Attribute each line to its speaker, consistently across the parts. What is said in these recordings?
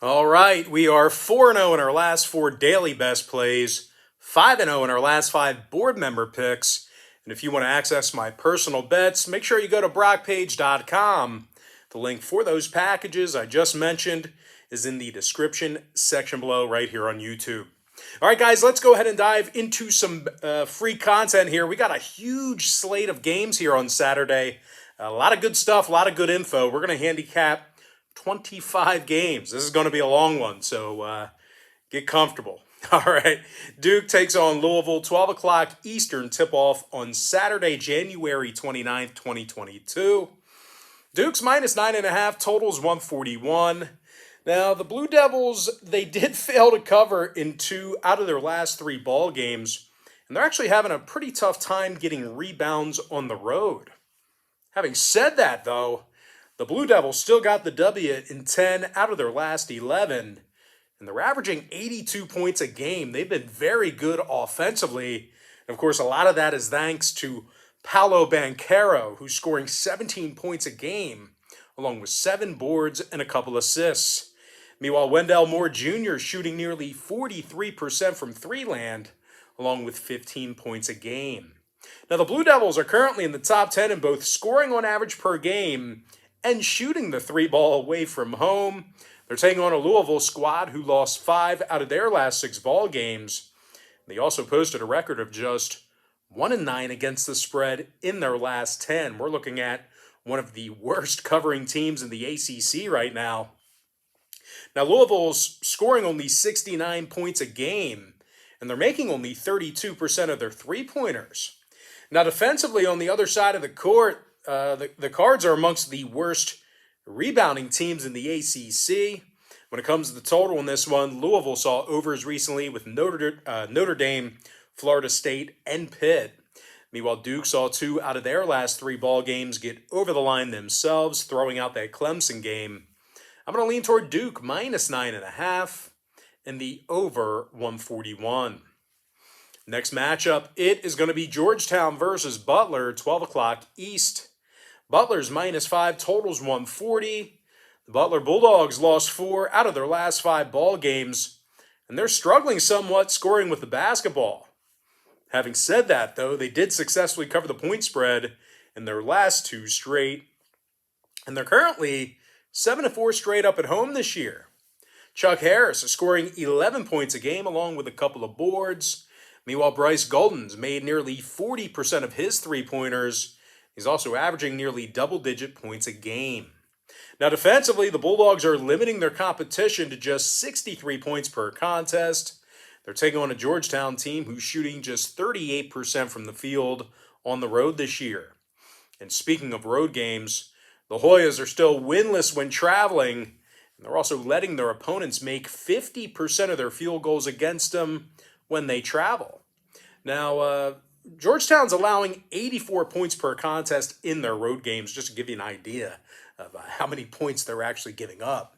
Speaker 1: All right, we are 4-0 in our last 4 daily best plays, 5-0 in our last 5 board member picks. And if you want to access my personal bets, make sure you go to brockpage.com. The link for those packages I just mentioned is in the description section below right here on YouTube. All right, guys, let's go ahead and dive into some free content here. We got a huge slate of games here on Saturday. A lot of good stuff, a lot of good info. We're going to handicap 25 games. This is going to be a long one, so get comfortable. All right, Duke takes on Louisville, 12 o'clock Eastern tip-off on Saturday, January 29th, 2022. Duke's minus 9.5, totals 141. Now, the Blue Devils, they did fail to cover in 2 out of their last 3 ball games, and they're actually having a pretty tough time getting rebounds on the road. Having said that, though, the Blue Devils still got the W in 10 out of their last 11, and they're averaging 82 points a game. They've been very good offensively. And of course, a lot of that is thanks to Paolo Banchero, who's scoring 17 points a game, along with 7 boards and a couple assists. Meanwhile, Wendell Moore Jr. shooting nearly 43% from three-land, along with 15 points a game. Now, the Blue Devils are currently in the top 10 in both scoring on average per game and shooting the 3 ball away from home. They're taking on a Louisville squad who lost 5 out of their last 6 ball games. They also posted a record of just 1-9 against the spread in their last 10. We're looking at one of the worst covering teams in the ACC right now. Now, Louisville's scoring only 69 points a game, and they're making only 32% of their three-pointers. Now, defensively, on the other side of the court, the Cards are amongst the worst rebounding teams in the ACC. When it comes to the total in this one, Louisville saw overs recently with Notre Dame, Florida State, and Pitt. Meanwhile, Duke saw 2 out of their last 3 ball games get over the line themselves, throwing out that Clemson game. I'm going to lean toward Duke minus 9.5 and the over 141. Next matchup, it is going to be Georgetown versus Butler, 12 o'clock East. Butler's minus 5, totals 140. The Butler Bulldogs lost 4 out of their last 5 ball games, and they're struggling somewhat scoring with the basketball. Having said that, though, they did successfully cover the point spread in their last 2 straight, and they're currently 7-4 straight up at home this year. Chuck Harris is scoring 11 points a game along with a couple of boards. Meanwhile, Bryce Golden's made nearly 40% of his three-pointers. He's also averaging nearly double-digit points a game. Now, defensively, the Bulldogs are limiting their competition to just 63 points per contest. They're taking on a Georgetown team who's shooting just 38% from the field on the road this year. And speaking of road games, the Hoyas are still winless when traveling, and they're also letting their opponents make 50% of their field goals against them when they travel. Now, Georgetown's allowing 84 points per contest in their road games, just to give you an idea of how many points they're actually giving up.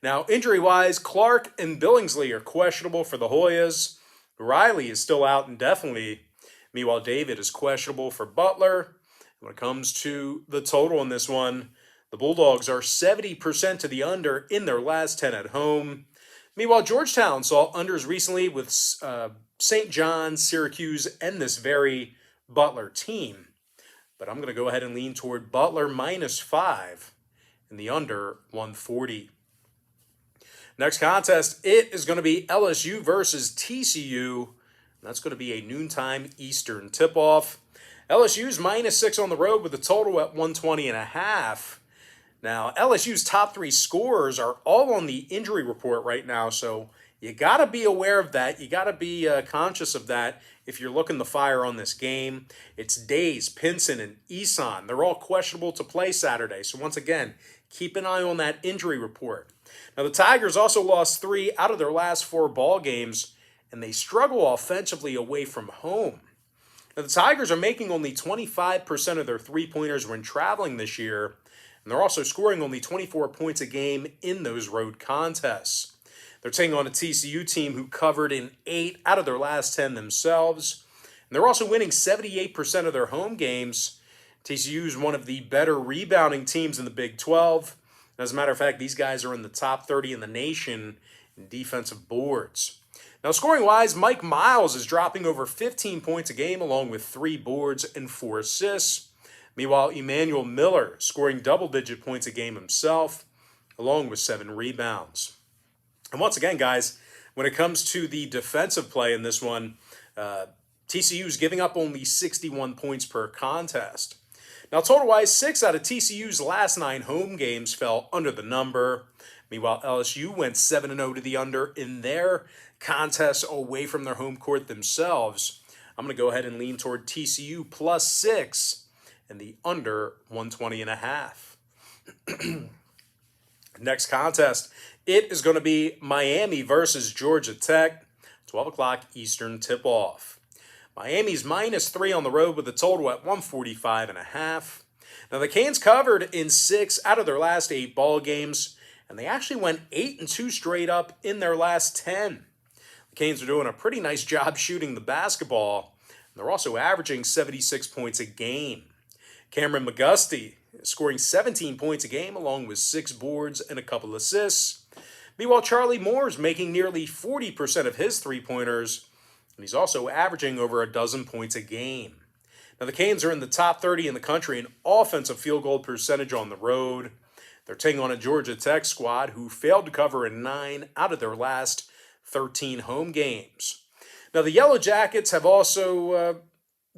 Speaker 1: Now, injury-wise, Clark and Billingsley are questionable for the Hoyas. Riley is still out indefinitely. Meanwhile, David is questionable for Butler. When it comes to the total in this one, the Bulldogs are 70% to the under in their last 10 at home. Meanwhile, Georgetown saw unders recently with St. John's, Syracuse, and this very Butler team. But I'm going to go ahead and lean toward Butler minus 5 in the under 140. Next contest, it is going to be LSU versus TCU. That's going to be a noontime Eastern tip-off. LSU's minus 6 on the road with a total at 120.5. Now, LSU's top 3 scorers are all on the injury report right now, so you got to be aware of that. You got to be conscious of that if you're looking to fire on this game. It's Days, Pinson, and Eason. They're all questionable to play Saturday, so once again, keep an eye on that injury report. Now, the Tigers also lost 3 out of their last 4 ball games, and they struggle offensively away from home. Now, the Tigers are making only 25% of their three-pointers when traveling this year, and they're also scoring only 24 points a game in those road contests. They're taking on a TCU team who covered in 8 out of their last 10 themselves, and they're also winning 78% of their home games. TCU is one of the better rebounding teams in the Big 12, As a matter of fact, these guys are in the top 30 in the nation in defensive boards. Now, scoring-wise, Mike Miles is dropping over 15 points a game along with 3 boards and 4 assists. Meanwhile, Emmanuel Miller scoring double-digit points a game himself along with 7 rebounds. And once again, guys, when it comes to the defensive play in this one, TCU is giving up only 61 points per contest. Now, total-wise, 6 out of TCU's last 9 home games fell under the number. Meanwhile, LSU went 7-0 to the under in their contests away from their home court themselves. I'm going to go ahead and lean toward TCU plus 6 and the under 120.5. Next contest, it is going to be Miami versus Georgia Tech, 12 o'clock Eastern tip-off. Miami's -3 on the road with a total at 145.5. Now, the Canes covered in 6 out of their last 8 ball games, and they actually went 8-2 straight up in their last 10. The Canes are doing a pretty nice job shooting the basketball, and they're also averaging 76 points a game. Cameron McGusty is scoring 17 points a game along with 6 boards and a couple assists. Meanwhile, Charlie Moore is making nearly 40% of his three-pointers, and he's also averaging over a dozen points a game. Now, the Canes are in the top 30 in the country in offensive field goal percentage on the road. They're taking on a Georgia Tech squad who failed to cover in 9 out of their last 13 home games. Now, the Yellow Jackets have also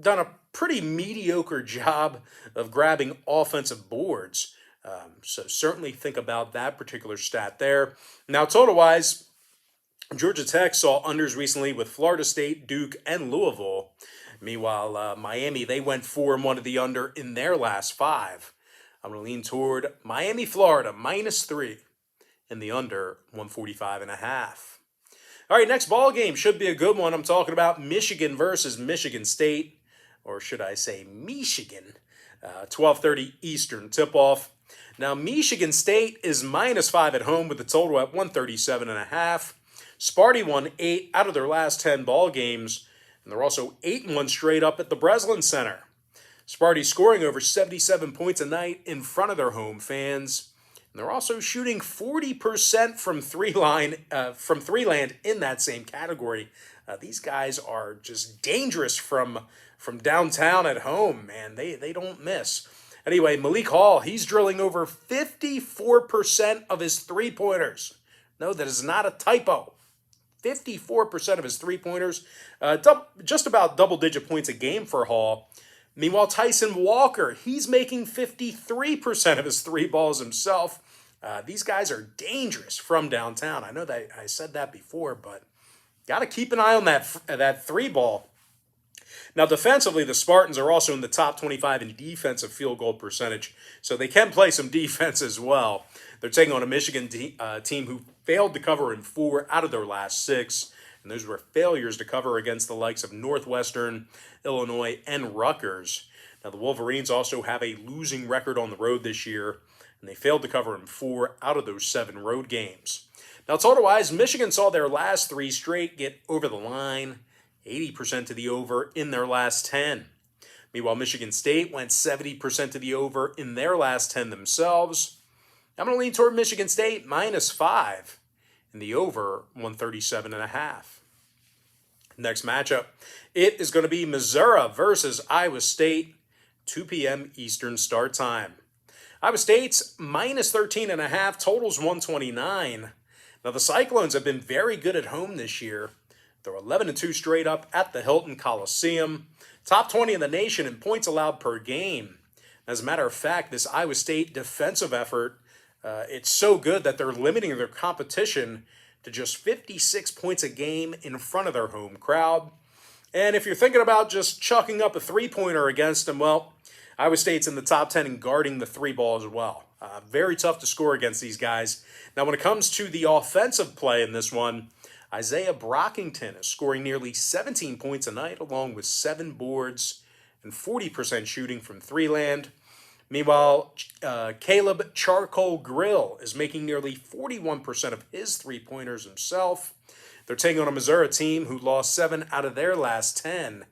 Speaker 1: done a pretty mediocre job of grabbing offensive boards. So certainly think about that particular stat there. Now, total-wise, Georgia Tech saw unders recently with Florida State, Duke, and Louisville. Meanwhile, Miami, they went 4-1 to the under in their last 5. I'm going to lean toward Miami, Florida, -3 and the under 145.5. All right, next ball game should be a good one. I'm talking about Michigan versus Michigan State, or should I say Michigan, 12:30 Eastern tip-off. Now, Michigan State is -5 at home with a total at 137.5. Sparty won 8 out of their last 10 ball games, and they're also 8-1 straight up at the Breslin Center. Sparty scoring over 77 points a night in front of their home fans, and they're also shooting 40% from three land in that same category. These guys are just dangerous from downtown at home, man. They don't miss. Anyway, Malik Hall, he's drilling over 54% of his three-pointers. No, that is not a typo. 54% of his three-pointers, just about double-digit points a game for Hall. Meanwhile, Tyson Walker, he's making 53% of his three balls himself. These guys are dangerous from downtown. I know that I said that before, but got to keep an eye on that three ball. Now, defensively, the Spartans are also in the top 25 in defensive field goal percentage, so they can play some defense as well. They're taking on a Michigan team who failed to cover in 4 out of their last 6, and those were failures to cover against the likes of Northwestern, Illinois, and Rutgers. Now, the Wolverines also have a losing record on the road this year, and they failed to cover in 4 out of those 7 road games. Now, total-wise, Michigan saw their last 3 straight get over the line, 80% to the over in their last 10. Meanwhile, Michigan State went 70% to the over in their last 10 themselves. I'm going to lean toward Michigan State -5 and the over 137.5. Next matchup, it is going to be Missouri versus Iowa State, 2 p.m. Eastern start time. Iowa State's -13.5, totals 129. Now, the Cyclones have been very good at home this year. They're 11-2 straight up at the Hilton Coliseum. Top 20 in the nation in points allowed per game. As a matter of fact, this Iowa State defensive effort, it's so good that they're limiting their competition to just 56 points a game in front of their home crowd. And if you're thinking about just chucking up a three-pointer against them, well, Iowa State's in the top 10 in guarding the three ball as well. Very tough to score against these guys. Now, when it comes to the offensive play in this one, Isaiah Brockington is scoring nearly 17 points a night, along with 7 boards and 40% shooting from three land. Meanwhile, Caleb Charcoal Grill is making nearly 41% of his three-pointers himself. They're taking on a Missouri team who lost 7 out of their last 10,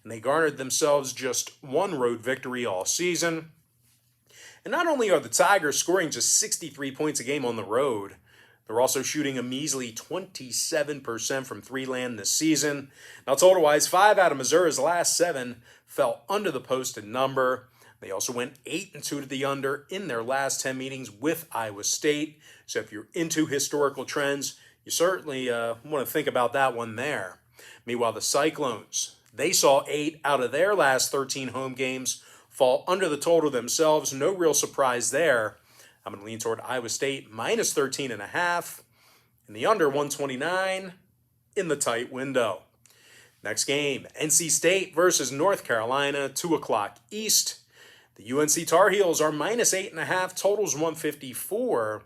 Speaker 1: and they garnered themselves just 1 road victory all season. And not only are the Tigers scoring just 63 points a game on the road, they're also shooting a measly 27% from three-land this season. Now, total-wise, 5 out of Missouri's last 7 fell under the posted number. They also went 8-2 to the under in their last 10 meetings with Iowa State. So if you're into historical trends, you certainly want to think about that one there. Meanwhile, the Cyclones, they saw 8 out of their last 13 home games fall under the total themselves. No real surprise there. I'm going to lean toward Iowa State minus 13.5 and the under 129 in the tight window. Next game, NC State versus North Carolina, 2 o'clock East. The UNC Tar Heels are minus 8.5, totals 154.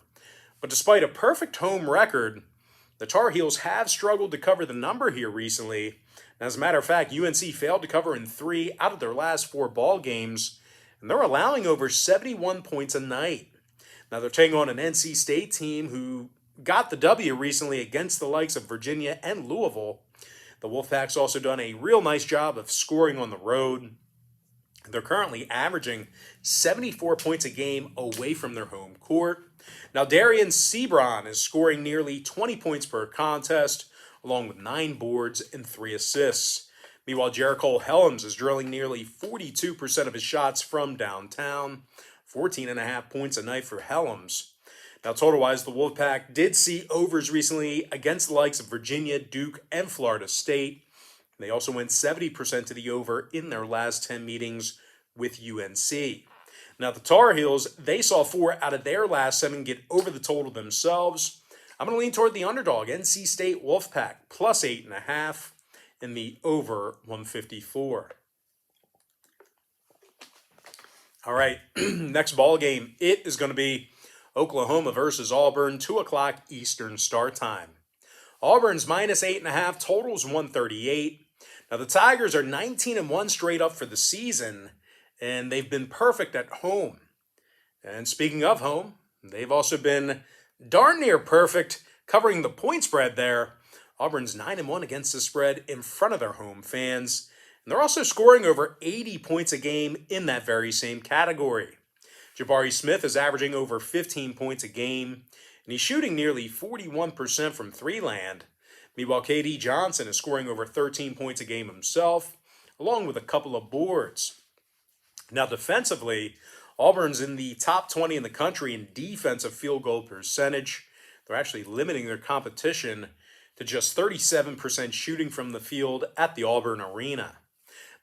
Speaker 1: But despite a perfect home record, the Tar Heels have struggled to cover the number here recently. And as a matter of fact, UNC failed to cover in 3 out of their last 4 ball games, and they're allowing over 71 points a night. Now they're taking on an NC State team who got the W recently against the likes of Virginia and Louisville. The Wolfpack's also done a real nice job of scoring on the road. They're currently averaging 74 points a game away from their home court. Now Darian Sebron is scoring nearly 20 points per contest, along with 9 boards and 3 assists. Meanwhile, Jericole Helms is drilling nearly 42% of his shots from downtown. 14.5 points a night for Helms. Now, total-wise, the Wolfpack did see overs recently against the likes of Virginia, Duke, and Florida State. They also went 70% to the over in their last 10 meetings with UNC. Now, the Tar Heels, they saw 4 out of their last 7 get over the total themselves. I'm going to lean toward the underdog, NC State Wolfpack, plus 8.5 in the over 154. All right, next ball game, it is going to be Oklahoma versus Auburn, 2 o'clock Eastern start time. Auburn's minus 8.5, totals 138. Now, the Tigers are 19-1 straight up for the season, and they've been perfect at home. And speaking of home, they've also been darn near perfect covering the point spread there. Auburn's 9-1 against the spread in front of their home fans. And they're also scoring over 80 points a game in that very same category. Jabari Smith is averaging over 15 points a game, and he's shooting nearly 41% from three-land. Meanwhile, KD Johnson is scoring over 13 points a game himself, along with a couple of boards. Now, defensively, Auburn's in the top 20 in the country in defensive field goal percentage. They're actually limiting their competition to just 37% shooting from the field at the Auburn Arena.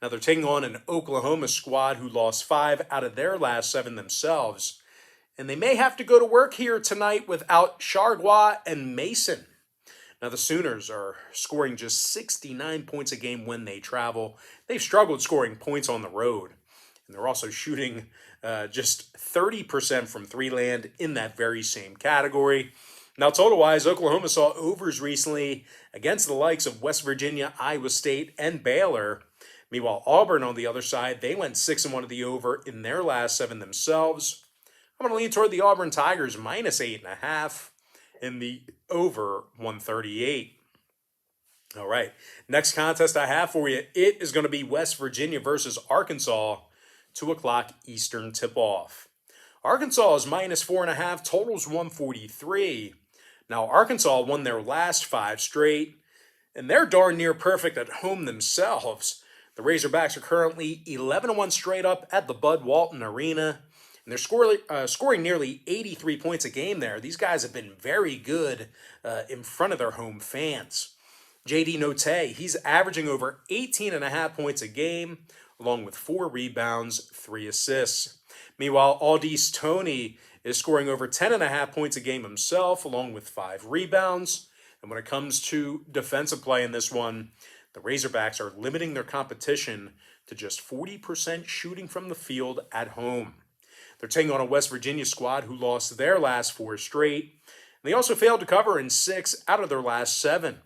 Speaker 1: Now, they're taking on an Oklahoma squad who lost 5 out of their last 7 themselves. And they may have to go to work here tonight without Chargois and Mason. Now, the Sooners are scoring just 69 points a game when they travel. They've struggled scoring points on the road. And they're also shooting just 30% from three-land in that very same category. Now, total-wise, Oklahoma saw overs recently against the likes of West Virginia, Iowa State, and Baylor. Meanwhile, Auburn, on the other side, they went 6-1 to the over in their last 7 themselves. I'm going to lean toward the Auburn Tigers, minus 8.5 in the over 138. All right, next contest I have for you, it is going to be West Virginia versus Arkansas, 2 o'clock Eastern tip-off. Arkansas is minus 4.5, totals 143. Now, Arkansas won their last 5 straight, and they're darn near perfect at home themselves. The Razorbacks are currently 11-1 straight up at the Bud Walton Arena, and they're scoring nearly 83 points a game there. These guys have been very good in front of their home fans. J.D. Notae, he's averaging over 18.5 points a game, along with 4 rebounds, 3 assists. Meanwhile, Aldis Toney is scoring over 10.5 points a game himself, along with 5 rebounds. And when it comes to defensive play in this one, the Razorbacks are limiting their competition to just 40% shooting from the field at home. They're taking on a West Virginia squad who lost their last 4 straight. And they also failed to cover in 6 out of their last 7.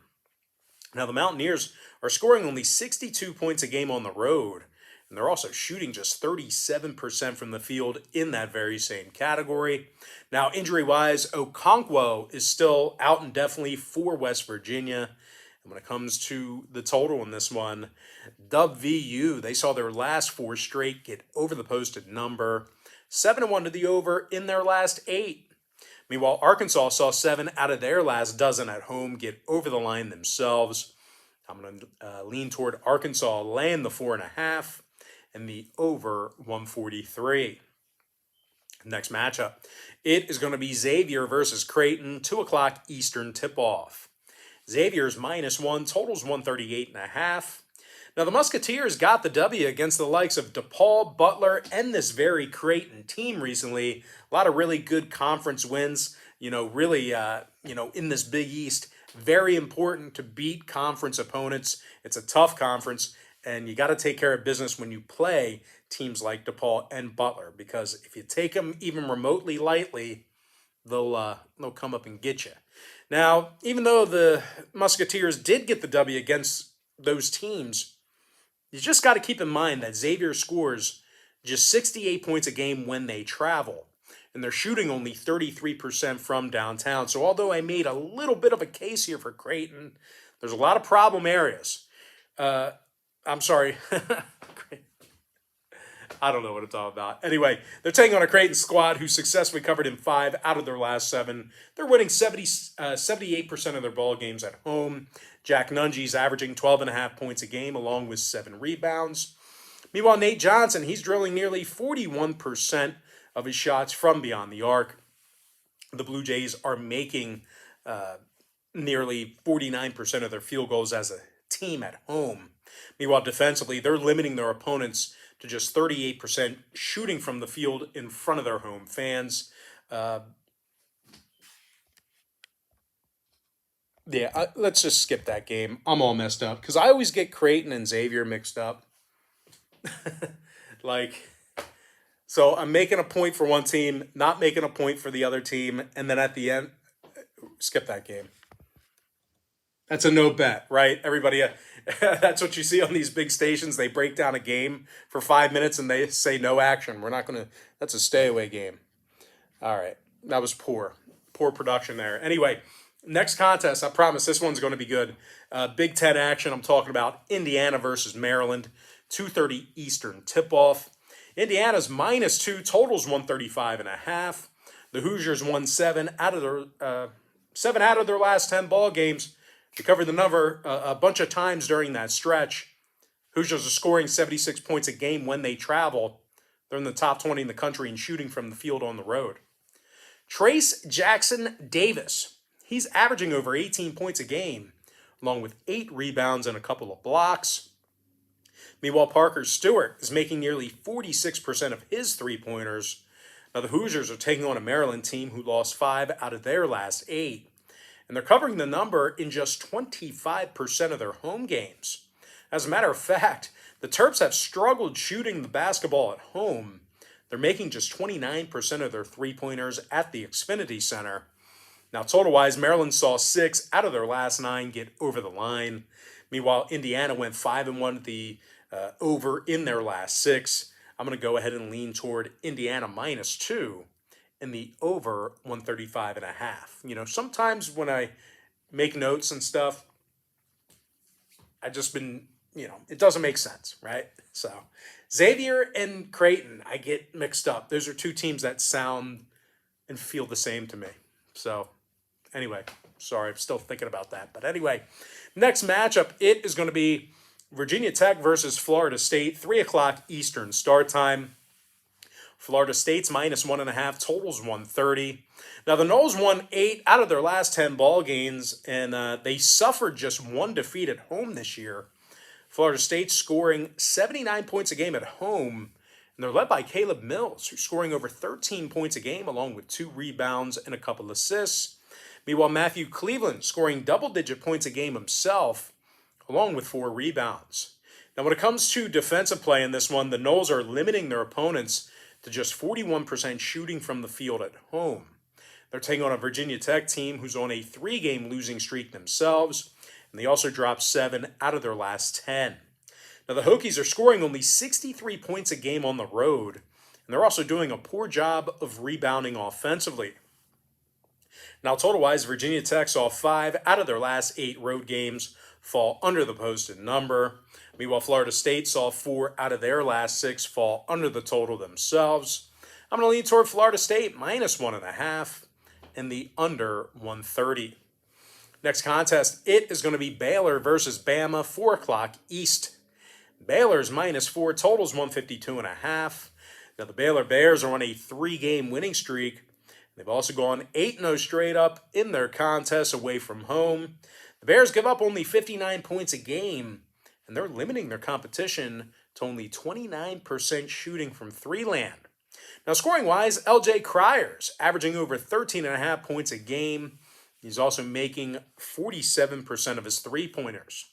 Speaker 1: Now, the Mountaineers are scoring only 62 points a game on the road. And they're also shooting just 37% from the field in that very same category. Now, injury-wise, Okonkwo is still out indefinitely for West Virginia. And when it comes to the total in this one, WVU, they saw their last 4 straight get over the posted number. 7-1 to the over in their last 8. Meanwhile, Arkansas saw 7 out of their last dozen at home get over the line themselves. I'm going to lean toward Arkansas laying the 4.5 and the over 143. Next matchup, it is going to be Xavier versus Creighton, 2 o'clock Eastern tip-off. Xavier's -1, totals 138.5. Now, the Musketeers got the W against the likes of DePaul, Butler, and this very Creighton team recently. A lot of really good conference wins, really, in this Big East. Very important to beat conference opponents. It's a tough conference, and you got to take care of business when you play teams like DePaul and Butler, because if you take them even remotely lightly, they'll come up and get you. Now, even though the Musketeers did get the W against those teams, you just got to keep in mind that Xavier scores just 68 points a game when they travel, and they're shooting only 33% from downtown. So although I made a little bit of a case here for Creighton, there's a lot of problem areas. I'm sorry. I don't know what I'm talking about. Anyway, they're taking on a Creighton squad who successfully covered in 5 out of their last 7. They're winning 78% of their ball games at home. Jack Nungy's averaging 12.5 points a game along with 7 rebounds. Meanwhile, Nate Johnson, he's drilling nearly 41% of his shots from beyond the arc. The Blue Jays are making nearly 49% of their field goals as a team at home. Meanwhile, defensively, they're limiting their opponents to just 38% shooting from the field in front of their home fans. Let's just skip that game. I'm all messed up because I always get Creighton and Xavier mixed up. So I'm making a point for one team, not making a point for the other team, and then at the end, skip that game. That's a no bet, right? Everybody, that's what you see on these big stations. They break down a game for 5 minutes and they say no action. We're not going to, that's a stay away game. All right. That was poor production there. Anyway, next contest, I promise this one's going to be good. Big Ten action. I'm talking about Indiana versus Maryland, 2:30 Eastern tip-off. Indiana's -2, totals 135.5. The Hoosiers won 7 out of their last 10 ball games. They covered the number a bunch of times during that stretch. Hoosiers are scoring 76 points a game when they travel. They're in the top 20 in the country in shooting from the field on the road. Trace Jackson Davis, he's averaging over 18 points a game, along with 8 rebounds and a couple of blocks. Meanwhile, Parker Stewart is making nearly 46% of his three-pointers. Now, the Hoosiers are taking on a Maryland team who lost 5 out of their last 8. And they're covering the number in just 25% of their home games. As a matter of fact, the Terps have struggled shooting the basketball at home. They're making just 29% of their three-pointers at the Xfinity Center. Now, total-wise, Maryland saw 6 out of their last 9 get over the line. Meanwhile, Indiana went 5-1 at the over in their last 6. I'm going to go ahead and lean toward Indiana -2. In the over 135.5. Sometimes when I make notes and stuff, I just been, it doesn't make sense, right? So Xavier and Creighton, I get mixed up. Those are two teams that sound and feel the same to me. So anyway, sorry, I'm still thinking about that. But anyway, next matchup, it is going to be Virginia Tech versus Florida State, 3 o'clock Eastern start time. Florida State's -1.5, totals 130. Now, the Noles won 8 out of their last 10 ball games, and they suffered just 1 defeat at home this year. Florida State scoring 79 points a game at home, and they're led by Caleb Mills, who's scoring over 13 points a game, along with 2 rebounds and a couple assists. Meanwhile, Matthew Cleveland scoring double-digit points a game himself, along with 4 rebounds. Now, when it comes to defensive play in this one, the Noles are limiting their opponents to just 41% shooting from the field at home. They're taking on a Virginia Tech team who's on a 3-game losing streak themselves, and they also dropped 7 out of their last 10. Now, the Hokies are scoring only 63 points a game on the road, and they're also doing a poor job of rebounding offensively. Now, total-wise, Virginia Tech saw 5 out of their last 8 road games fall under the posted number. Meanwhile, Florida State saw 4 out of their last 6 fall under the total themselves. I'm going to lean toward Florida State minus 1.5 in the under 130. Next contest, it is going to be Baylor versus Bama, 4 o'clock East. Baylor's minus 4, totals 152.5. Now the Baylor Bears are on a 3-game winning streak. They've also gone 8-0 straight up in their contests away from home. The Bears give up only 59 points a game, and they're limiting their competition to only 29% shooting from three-land. Now scoring-wise, LJ Cryer's averaging over 13.5 points a game. He's also making 47% of his three-pointers.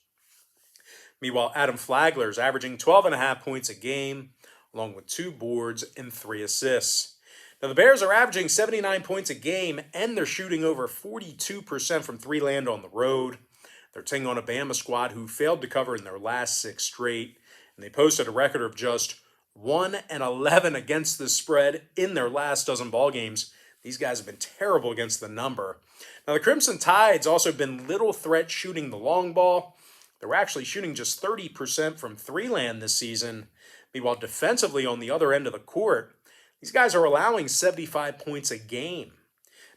Speaker 1: Meanwhile, Adam Flagler's averaging 12.5 points a game, along with 2 boards and 3 assists. Now, the Bears are averaging 79 points a game, and they're shooting over 42% from three-land on the road. They're taking on a Bama squad who failed to cover in their last 6 straight, and they posted a record of just 1-11 against the spread in their last dozen ball games. These guys have been terrible against the number. Now, the Crimson Tide's also been little threat shooting the long ball. They're actually shooting just 30% from three-land this season. Meanwhile, defensively on the other end of the court, these guys are allowing 75 points a game.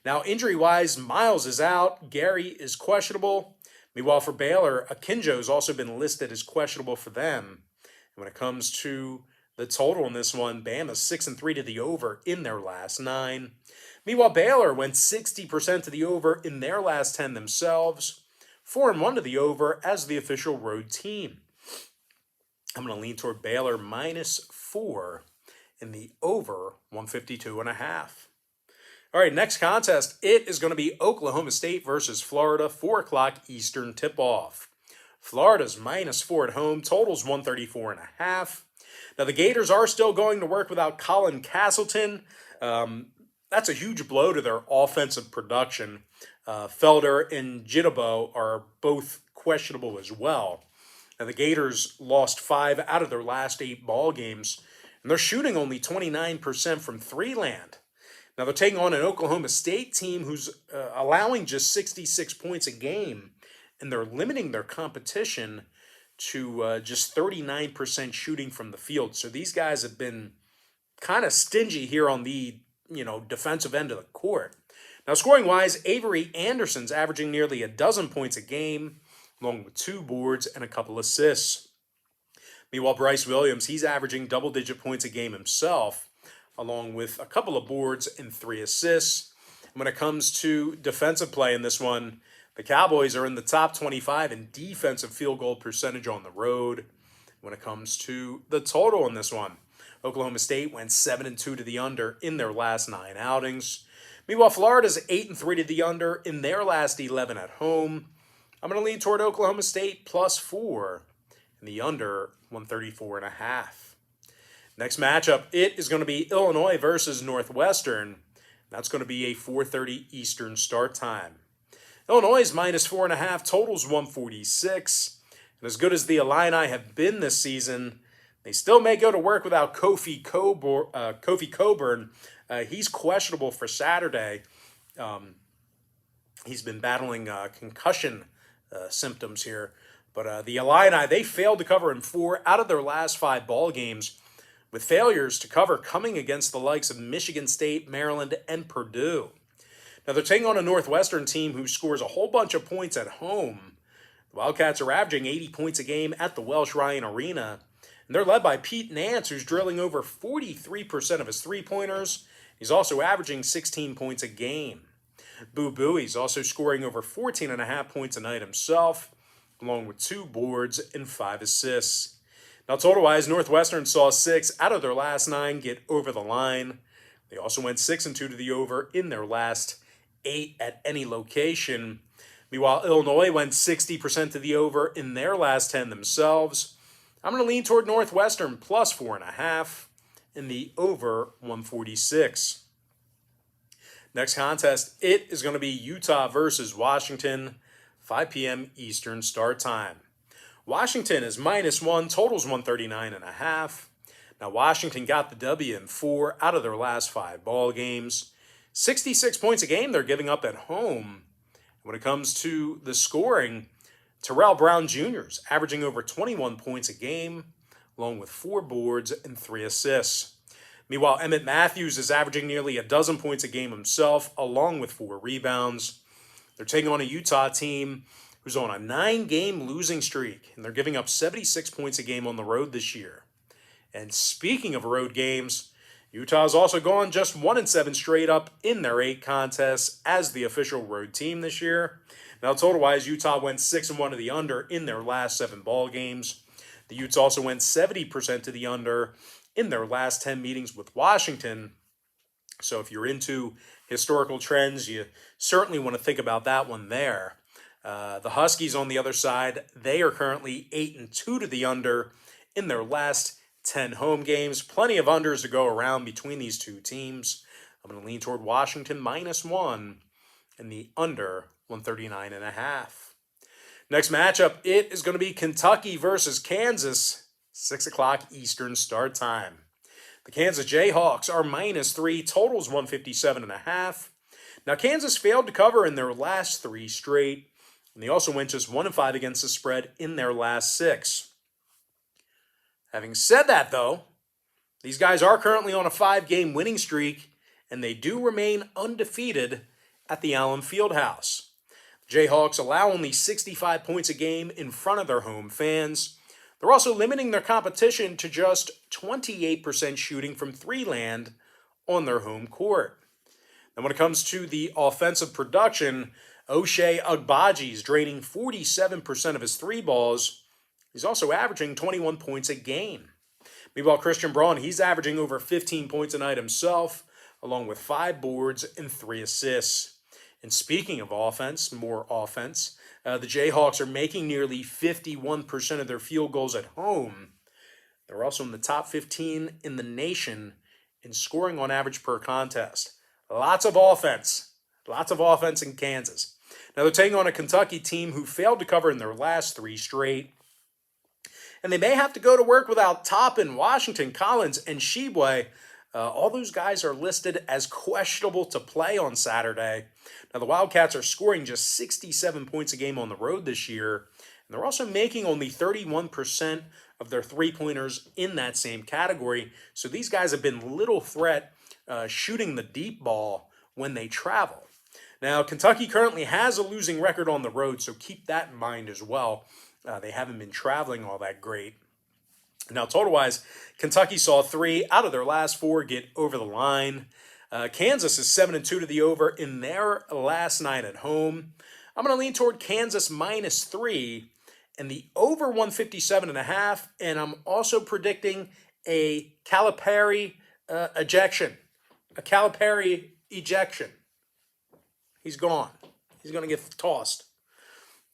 Speaker 1: Now, injury-wise, Miles is out. Gary is questionable. Meanwhile, for Baylor, Akinjo's also been listed as questionable for them. And when it comes to the total in this one, Bama's 6-3 to the over in their last 9. Meanwhile, Baylor went 60% to the over in their last 10 themselves. 4-1 to the over as the official road team. I'm going to lean toward Baylor minus 4 in the over 152.5. All right, next contest, it is going to be Oklahoma State versus Florida, 4 o'clock Eastern tip-off. Florida's minus 4 at home, totals 134.5. Now, the Gators are still going to work without Colin Castleton. That's a huge blow to their offensive production. Felder and Jitabo are both questionable as well. Now, the Gators lost 5 out of their last 8 ball games, and they're shooting only 29% from three-land. Now, they're taking on an Oklahoma State team who's allowing just 66 points a game, and they're limiting their competition to just 39% shooting from the field. So these guys have been kind of stingy here on the defensive end of the court. Now, scoring-wise, Avery Anderson's averaging nearly 12 points a game, along with 2 boards and a couple assists. Meanwhile, Bryce Williams, he's averaging double-digit points a game himself, along with a couple of boards and 3 assists. When it comes to defensive play in this one, the Cowboys are in the top 25 in defensive field goal percentage on the road. When it comes to the total in this one, Oklahoma State went 7-2 to the under in their last 9 outings. Meanwhile, Florida's 8-3 to the under in their last 11 at home. I'm going to lean toward Oklahoma State plus 4 in the under 134.5. Next matchup, it is going to be Illinois versus Northwestern. That's going to be a 4:30 Eastern start time. Illinois is minus 4.5, totals 146. And as good as the Illini have been this season, they still may go to work without Kofi Coburn. He's questionable for Saturday. He's been battling concussion symptoms here. But the Illini, they failed to cover in 4 out of their last 5 ball games, with failures to cover coming against the likes of Michigan State, Maryland, and Purdue. Now, they're taking on a Northwestern team who scores a whole bunch of points at home. The Wildcats are averaging 80 points a game at the Welsh Ryan Arena. And they're led by Pete Nance, who's drilling over 43% of his three-pointers. He's also averaging 16 points a game. Boo Buie's also scoring over 14.5 points a night himself, along with 2 boards and 5 assists. Now, total-wise, Northwestern saw 6 out of their last 9 get over the line. They also went 6-2 to the over in their last 8 at any location. Meanwhile, Illinois went 60% to the over in their last 10 themselves. I'm going to lean toward Northwestern plus 4.5 in the over 146. Next contest, it is going to be Utah versus Washington, 5 p.m. Eastern start time. Washington is minus 1, totals 139.5. Now, Washington got the W in 4 out of their last 5 ball games. 66 points a game they're giving up at home. When it comes to the scoring, Terrell Brown Jr. is averaging over 21 points a game, along with 4 boards and 3 assists. Meanwhile, Emmett Matthews is averaging nearly a dozen points a game himself, along with 4 rebounds. They're taking on a Utah team who's on a 9-game losing streak, and they're giving up 76 points a game on the road this year. And speaking of road games, Utah's also gone just 1-7 straight up in their 8 contests as the official road team this year. Now, total-wise, Utah went 6-1 to the under in their last 7 ball games. The Utes also went 70% to the under in their last 10 meetings with Washington. So if you're into historical trends, you certainly want to think about that one there. The Huskies, on the other side, they are currently 8-2 to the under in their last 10 home games. Plenty of unders to go around between these two teams. I'm going to lean toward Washington -1 and the under 139.5. Next matchup, it is going to be Kentucky versus Kansas, 6 o'clock Eastern start time. The Kansas Jayhawks are -3, totals 157.5. Now, Kansas failed to cover in their last 3 straight, and they also went just 1-5 against the spread in their last 6. Having said that, though, these guys are currently on a 5-game winning streak, and they do remain undefeated at the Allen Fieldhouse. The Jayhawks allow only 65 points a game in front of their home fans. They're also limiting their competition to just 28% shooting from 3-land on their home court. And when it comes to the offensive production, Ochai Agbaji is draining 47% of his 3 balls. He's also averaging 21 points a game. Meanwhile, Christian Braun, he's averaging over 15 points a night himself, along with 5 boards and 3 assists. And speaking of offense, more offense, the Jayhawks are making nearly 51% of their field goals at home. They're also in the top 15 in the nation in scoring on average per contest. Lots of offense in Kansas. Now they're taking on a Kentucky team who failed to cover in their last 3 straight. And they may have to go to work without Toppin, Washington, Collins, and Shibwe. All those guys are listed as questionable to play on Saturday. Now, the Wildcats are scoring just 67 points a game on the road this year, and they're also making only 31% of their 3-pointers in that same category. So these guys have been little threat shooting the deep ball when they travel. Now, Kentucky currently has a losing record on the road, so keep that in mind as well. They haven't been traveling all that great. Now, total-wise, Kentucky saw 3 out of their last 4 get over the line. Kansas is 7-2 to the over in their last night at home. I'm going to lean toward Kansas -3 and the over 157.5, and I'm also predicting a Calipari ejection. A Calipari ejection. He's gone. He's going to get tossed.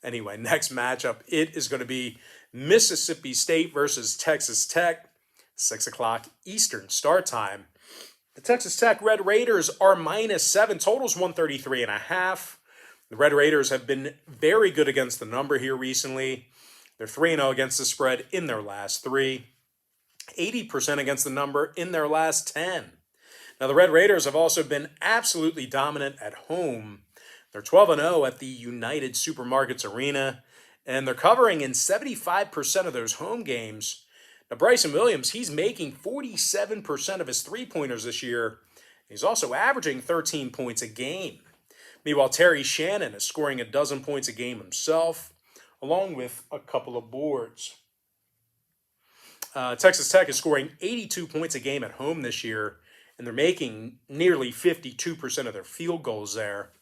Speaker 1: Anyway, next matchup, it is going to be Mississippi State versus Texas Tech, 6 o'clock Eastern start time. The Texas Tech Red Raiders are -7, totals 133.5. The Red Raiders have been very good against the number here recently. They're 3-0 against the spread in their last 3, 80% against the number in their last 10. Now, the Red Raiders have also been absolutely dominant at home. They're 12-0 at the United Supermarkets Arena, and they're covering in 75% of those home games. Now, Bryson Williams, he's making 47% of his 3-pointers this year. He's also averaging 13 points a game. Meanwhile, Terry Shannon is scoring a dozen points a game himself, along with a couple of boards. Texas Tech is scoring 82 points a game at home this year, and they're making nearly 52% of their field goals there.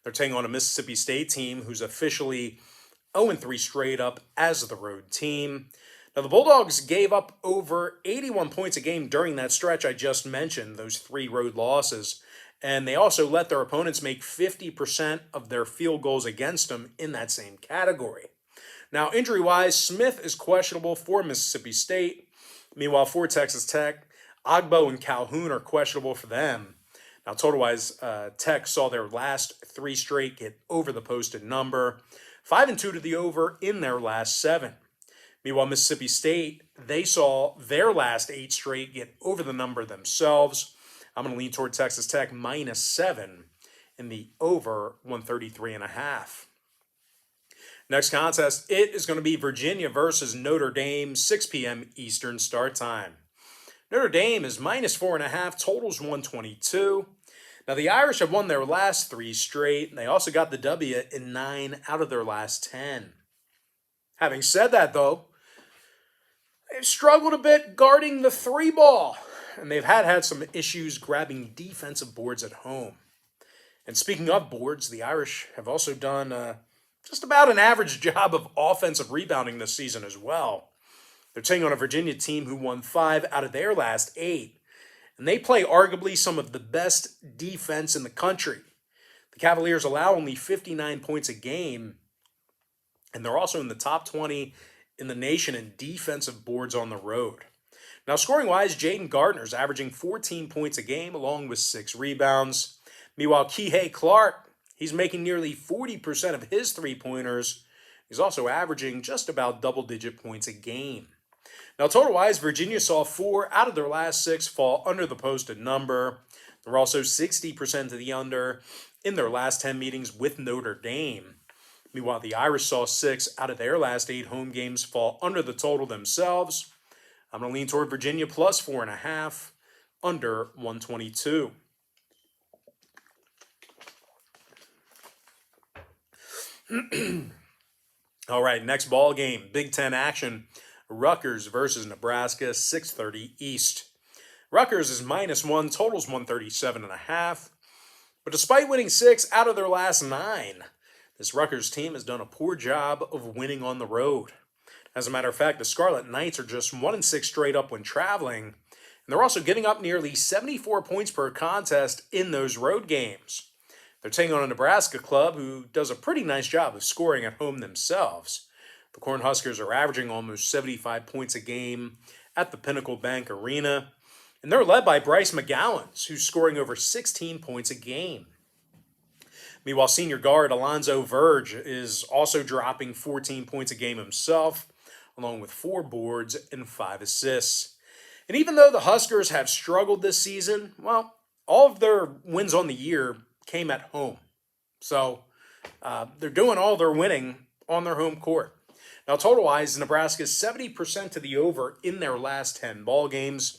Speaker 1: They're taking on a Mississippi State team who's officially 0-3 straight up as the road team. Now, the Bulldogs gave up over 81 points a game during that stretch I just mentioned, those 3 road losses. And they also let their opponents make 50% of their field goals against them in that same category. Now, injury-wise, Smith is questionable for Mississippi State. Meanwhile, for Texas Tech, Agbo and Calhoun are questionable for them. Now, total-wise, Tech saw their last 3 straight get over the posted number, 5-2 to the over in their last 7. Meanwhile, Mississippi State, they saw their last 8 straight get over the number themselves. I'm going to lean toward Texas Tech -7 in the over 133.5. Next contest, it is going to be Virginia versus Notre Dame, 6 p.m. Eastern start time. Notre Dame is minus 4.5, totals 122. Now, the Irish have won their last 3 straight, and they also got the W in 9 out of their last 10. Having said that, though, they've struggled a bit guarding the 3 ball, and they've had some issues grabbing defensive boards at home. And speaking of boards, the Irish have also done just about an average job of offensive rebounding this season as well. They're taking on a Virginia team who won 5 out of their last 8. And they play arguably some of the best defense in the country. The Cavaliers allow only 59 points a game, and they're also in the top 20 in the nation in defensive boards on the road. Now, scoring-wise, Jaden Gardner's averaging 14 points a game along with 6 rebounds. Meanwhile, Kihei Clark, he's making nearly 40% of his three-pointers. He's also averaging just about double-digit points a game. Now, total-wise, Virginia saw 4 out of their last 6 fall under the posted number. They're also 60% to the under in their last 10 meetings with Notre Dame. Meanwhile, the Irish saw 6 out of their last 8 home games fall under the total themselves. I'm going to lean toward Virginia plus 4.5, under 122. All right, next ball game, Big Ten action. Rutgers versus Nebraska, 6:30 East. Rutgers is -1, totals 137.5. But despite winning 6 out of their last 9, this Rutgers team has done a poor job of winning on the road. As a matter of fact, the Scarlet Knights are just 1-6 straight up when traveling, and they're also giving up nearly 74 points per contest in those road games. They're taking on a Nebraska club who does a pretty nice job of scoring at home themselves. The Cornhuskers are averaging almost 75 points a game at the Pinnacle Bank Arena, and they're led by Bryce McGowens, who's scoring over 16 points a game. Meanwhile, senior guard Alonzo Verge is also dropping 14 points a game himself, along with 4 boards and 5 assists. And even though the Huskers have struggled this season, well, all of their wins on the year came at home. So they're doing all their winning on their home court. Now, total-wise, Nebraska is 70% to the over in their last 10 ball games.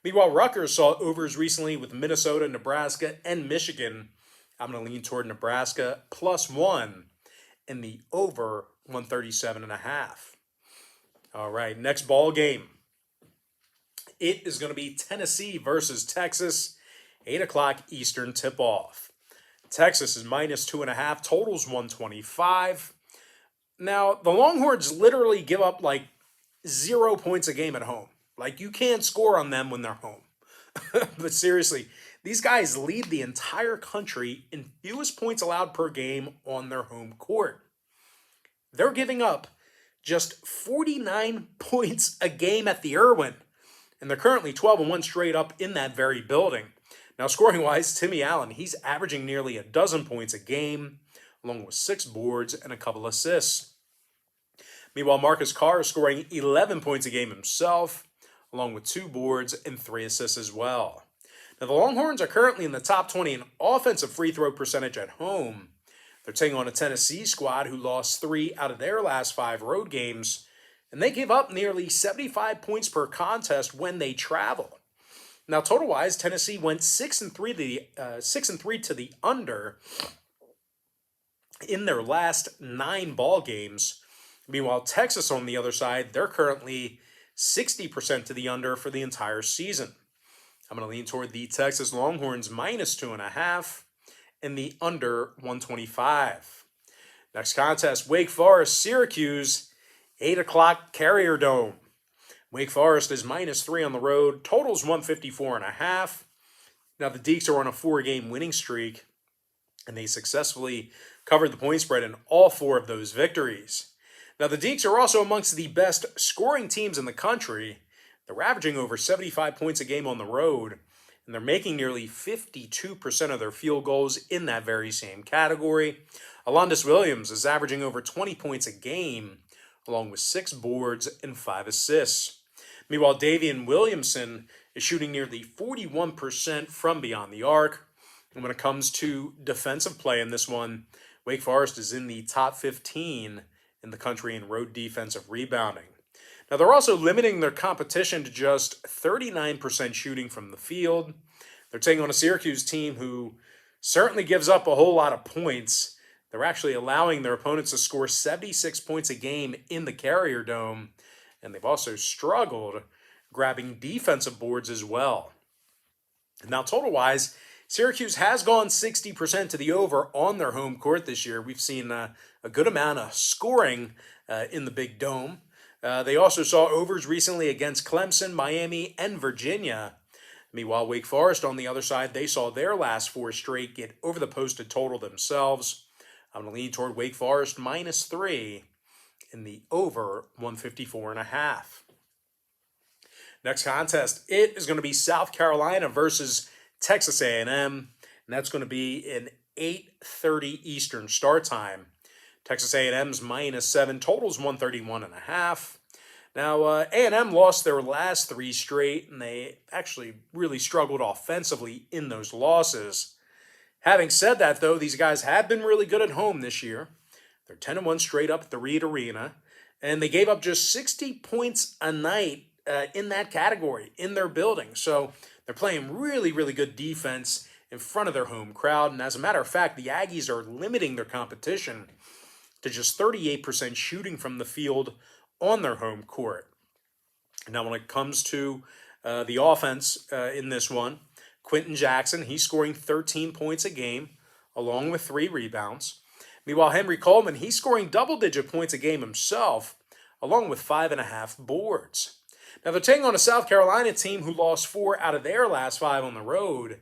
Speaker 1: Meanwhile, Rutgers saw overs recently with Minnesota, Nebraska, and Michigan. I'm going to lean toward Nebraska +1 in the over 137.5. All right, next ball game. It is going to be Tennessee versus Texas, 8 o'clock Eastern tip-off. Texas is -2.5, totals 125. Now, the Longhorns literally give up like 0 points a game at home. Like, you can't score on them when they're home. But seriously, these guys lead the entire country in fewest points allowed per game on their home court. They're giving up just 49 points a game at the Irwin, and they're currently 12-1 straight up in that very building. Now, scoring-wise, Timmy Allen, he's averaging nearly 12 points a game, along with 6 boards and a couple assists. Meanwhile, Marcus Carr is scoring 11 points a game himself, along with 2 boards and 3 assists as well. Now, the Longhorns are currently in the top 20 in offensive free throw percentage at home. They're taking on a Tennessee squad who lost 3 out of their last 5 road games, and they give up nearly 75 points per contest when they travel. Now, total-wise, Tennessee went 6-3 to the under in their last 9 ball games. Meanwhile, Texas on the other side, they're currently 60% to the under for the entire season. I'm going to lean toward the Texas Longhorns -2.5 and the under 125. Next contest, Wake Forest, Syracuse, 8 o'clock Carrier Dome. Wake Forest is -3 on the road, totals 154.5. Now, the Deacs are on a 4-game winning streak, and they successfully covered the point spread in all 4 of those victories. Now, the Deacs are also amongst the best scoring teams in the country. They're averaging over 75 points a game on the road, and they're making nearly 52% of their field goals in that very same category. Alondis Williams is averaging over 20 points a game, along with 6 boards and 5 assists. Meanwhile, Davian Williamson is shooting nearly 41% from beyond the arc. And when it comes to defensive play in this one, Wake Forest is in the top 15 in the country in road defensive rebounding. Now, they're also limiting their competition to just 39% shooting from the field. They're taking on a Syracuse team who certainly gives up a whole lot of points. They're actually allowing their opponents to score 76 points a game in the Carrier Dome, and they've also struggled grabbing defensive boards as well. Now, total-wise, Syracuse has gone 60% to the over on their home court this year. We've seen a good amount of scoring in the Big Dome. They also saw overs recently against Clemson, Miami, and Virginia. Meanwhile, Wake Forest, on the other side, they saw their last 4 straight get over the posted total themselves. I'm going to lean toward Wake Forest -3 in the over 154.5. Next contest, it is going to be South Carolina versus Texas A&M, and that's going to be an 8:30 Eastern start time. Texas A&M's -7, totals 131.5. Now, A&M lost their last 3 straight, and they actually really struggled offensively in those losses. Having said that, though, these guys have been really good at home this year. They're 10-1 straight up at the Reed Arena, and they gave up just 60 points a night in that category in their building. So they're playing really, really good defense in front of their home crowd. And as a matter of fact, the Aggies are limiting their competition to just 38% shooting from the field on their home court. Now, when it comes to the offense in this one, Quentin Jackson, he's scoring 13 points a game, along with 3 rebounds. Meanwhile, Henry Coleman, he's scoring double-digit points a game himself, along with 5.5 boards. Now, they're taking on a South Carolina team who lost 4 out of their last 5 on the road,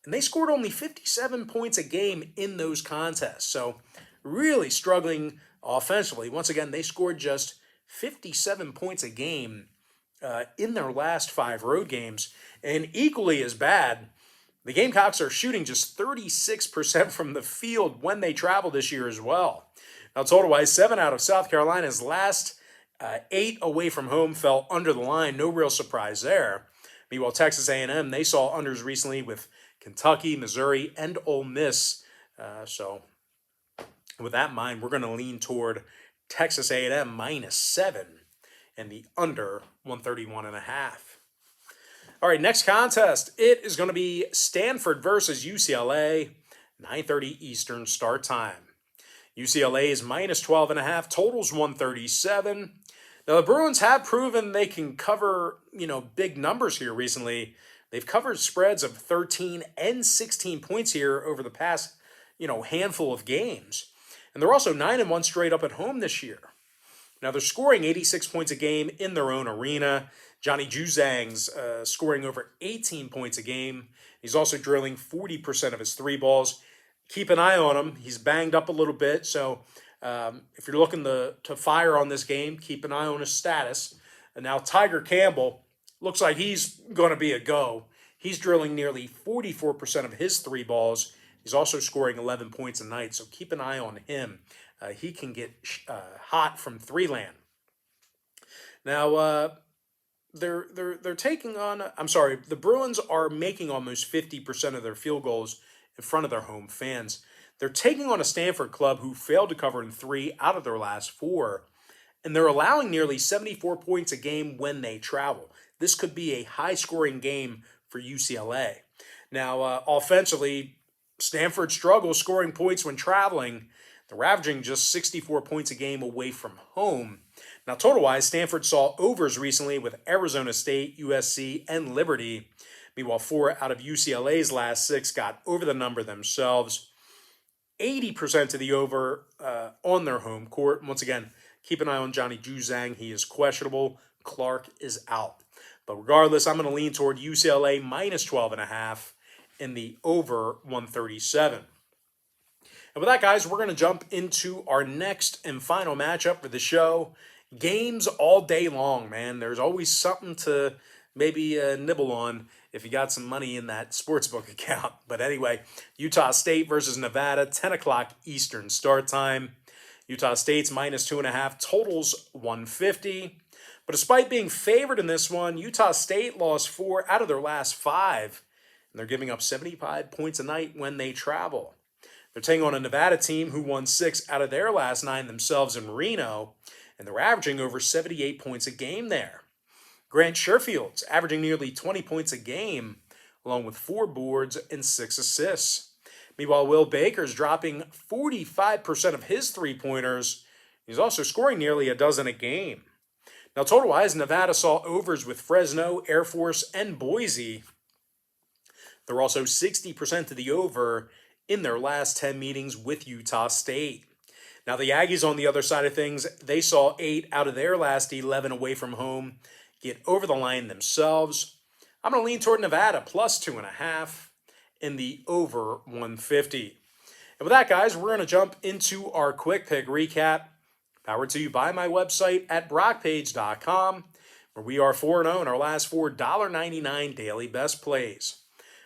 Speaker 1: and they scored only 57 points a game in those contests. So, really struggling offensively. Once again, they scored just 57 points a game in their last 5 road games. And equally as bad, the Gamecocks are shooting just 36% from the field when they travel this year as well. Now, total-wise, 7 out of South Carolina's last 8 away from home fell under the line. No real surprise there. Meanwhile, Texas A&M, they saw unders recently with Kentucky, Missouri, and Ole Miss. So with that in mind, we're going to lean toward Texas A&M -7 and the under 131.5. All right, next contest. It is going to be Stanford versus UCLA, 9:30 Eastern start time. UCLA is -12.5, totals 137. Now, the Bruins have proven they can cover, big numbers here recently. They've covered spreads of 13 and 16 points here over the past, handful of games. And they're also 9-1 straight up at home this year. Now, they're scoring 86 points a game in their own arena. Johnny Juzang's scoring over 18 points a game. He's also drilling 40% of his 3 balls. Keep an eye on him. He's banged up a little bit, so if you're looking to fire on this game, keep an eye on his status. And now Tiger Campbell looks like he's going to be a go. He's drilling nearly 44% of his 3 balls. He's also scoring 11 points a night, so keep an eye on him. He can get hot from 3 land. Now, they're taking on. The Bruins are making almost 50% of their field goals in front of their home fans. They're taking on a Stanford club who failed to cover in 3 out of their last 4, and they're allowing nearly 74 points a game when they travel. This could be a high-scoring game for UCLA. Now, offensively, Stanford struggles scoring points when traveling. They're averaging just 64 points a game away from home. Now, total-wise, Stanford saw overs recently with Arizona State, USC, and Liberty. Meanwhile, 4 out of UCLA's last 6 got over the number themselves. 80% to the over on their home court. Once again, keep an eye on Johnny Juzang. He is questionable. Clark is out. But regardless, I'm going to lean toward UCLA -12.5 in the over 137. And with that, guys, we're going to jump into our next and final matchup for the show. Games all day long, man. There's always something to maybe nibble on if you got some money in that sportsbook account. But anyway, Utah State versus Nevada, 10 o'clock Eastern start time. Utah State's -2.5, totals 150. But despite being favored in this one, Utah State lost 4 out of their last 5. And they're giving up 75 points a night when they travel. They're taking on a Nevada team who won 6 out of their last 9 themselves in Reno, and they're averaging over 78 points a game there. Grant Sherfield's averaging nearly 20 points a game, along with 4 boards and 6 assists. Meanwhile, Will Baker's dropping 45% of his three-pointers. He's also scoring nearly a dozen a game. Now, total-wise, Nevada saw overs with Fresno, Air Force, and Boise. They're also 60% to the over in their last 10 meetings with Utah State. Now, the Aggies, on the other side of things, they saw 8 out of their last 11 away from home get over the line themselves. I'm going to lean toward Nevada, plus 2.5 in the over 150. And with that, guys, we're going to jump into our quick pick recap. Powered to you by my website at brockpage.com, where we are 4-0 in our last 4 $1.99 daily best plays.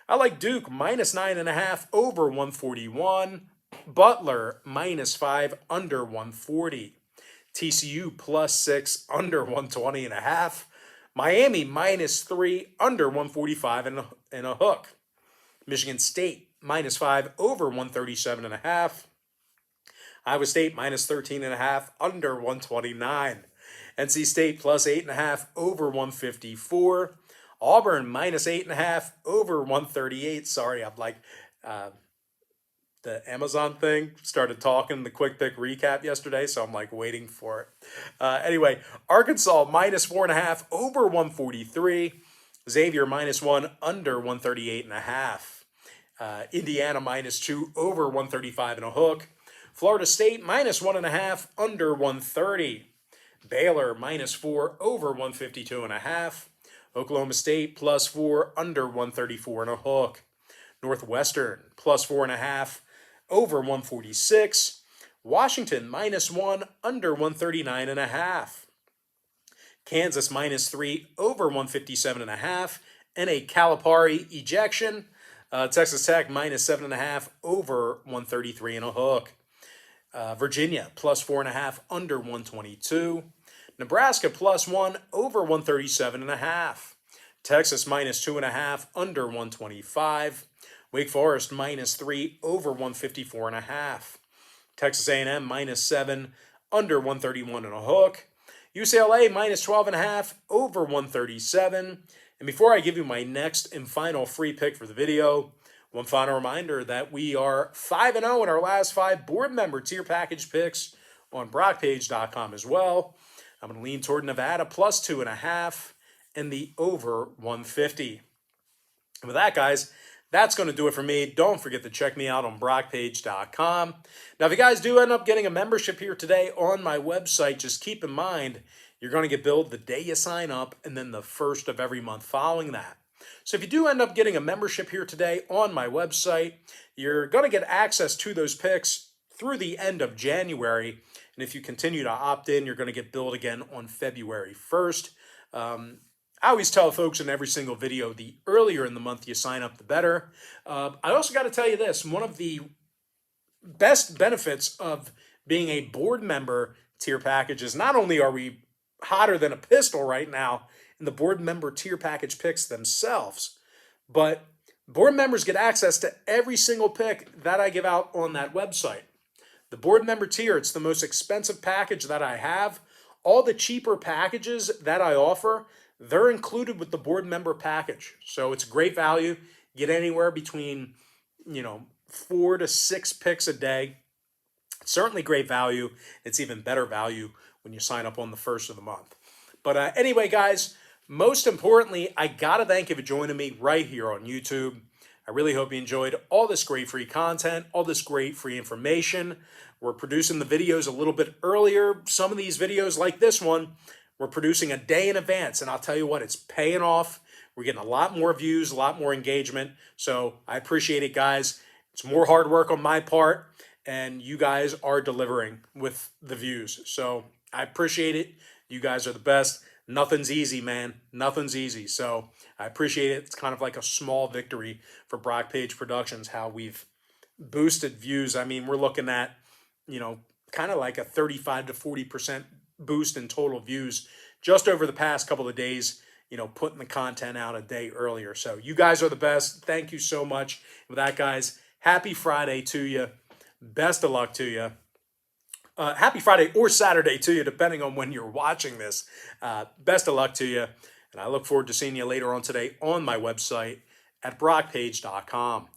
Speaker 1: I like Duke minus 9.5 over 141. Butler minus 5 under 140. TCU plus 6 under 120.5. Miami minus 3 under 145 and a hook. Michigan State minus 5 over 137.5. Iowa State minus 13.5 under 129. NC State plus 8.5 over 154. Auburn minus 8.5 over 138. Sorry, I'm like the Amazon thing started talking the quick pick recap yesterday, so I'm like waiting for it. Anyway, Arkansas minus 4.5 over 143. Xavier minus 1 under 138.5. Indiana minus 2 over 135 and a hook. Florida State minus 1.5 under 130. Baylor minus 4 over 152.5. Oklahoma State plus 4 under 134 and a hook. Northwestern plus 4.5 over 146. Washington minus 1 under 139.5. Kansas minus 3 over 157.5. And a Calipari ejection. Texas Tech minus 7.5 over 133 and a hook. Virginia plus 4.5 under 122. Nebraska plus 1 over 137.5. Texas minus 2.5 under 125. Wake Forest minus 3 over 154.5. Texas A&M minus 7 under 131 and a hook. UCLA minus 12.5 over 137. And before I give you my next and final free pick for the video, one final reminder that we are 5-0 in our last 5 board member tier package picks on brockpage.com as well. I'm going to lean toward Nevada plus 2.5 and the over 150. And with that, guys, that's going to do it for me. Don't forget to check me out on brockpage.com. Now, if you guys do end up getting a membership here today on my website, just keep in mind you're going to get billed the day you sign up and then the first of every month following that. So if you do end up getting a membership here today on my website, you're going to get access to those picks through the end of January. And if you continue to opt in, you're going to get billed again on February 1st. I always tell folks in every single video, the earlier in the month you sign up, the better. I also got to tell you this, one of the best benefits of being a board member tier package is not only are we hotter than a pistol right now in the board member tier package picks themselves, but board members get access to every single pick that I give out on that website. The board member tier, it's the most expensive package that I have. All the cheaper packages that I offer, they're included with the board member package. So it's great value. You get anywhere between, 4 to 6 picks a day. It's certainly great value. It's even better value when you sign up on the first of the month. But anyway, guys, most importantly, I got to thank you for joining me right here on YouTube. I really hope you enjoyed all this great free content, all this great free information. We're producing the videos a little bit earlier. Some of these videos, like this one, we're producing a day in advance. And I'll tell you what, it's paying off. We're getting a lot more views, a lot more engagement. So I appreciate it, guys. It's more hard work on my part, and you guys are delivering with the views. So I appreciate it. You guys are the best. Nothing's easy, man. Nothing's easy. So I appreciate it. It's kind of like a small victory for Brock Page Productions, how we've boosted views. I mean, we're looking at, kind of like a 35 to 40% boost in total views just over the past couple of days, putting the content out a day earlier. So you guys are the best. Thank you so much. With that, guys, happy Friday to you. Best of luck to you. Happy Friday or Saturday to you, depending on when you're watching this. Best of luck to you. And I look forward to seeing you later on today on my website at brockpage.com.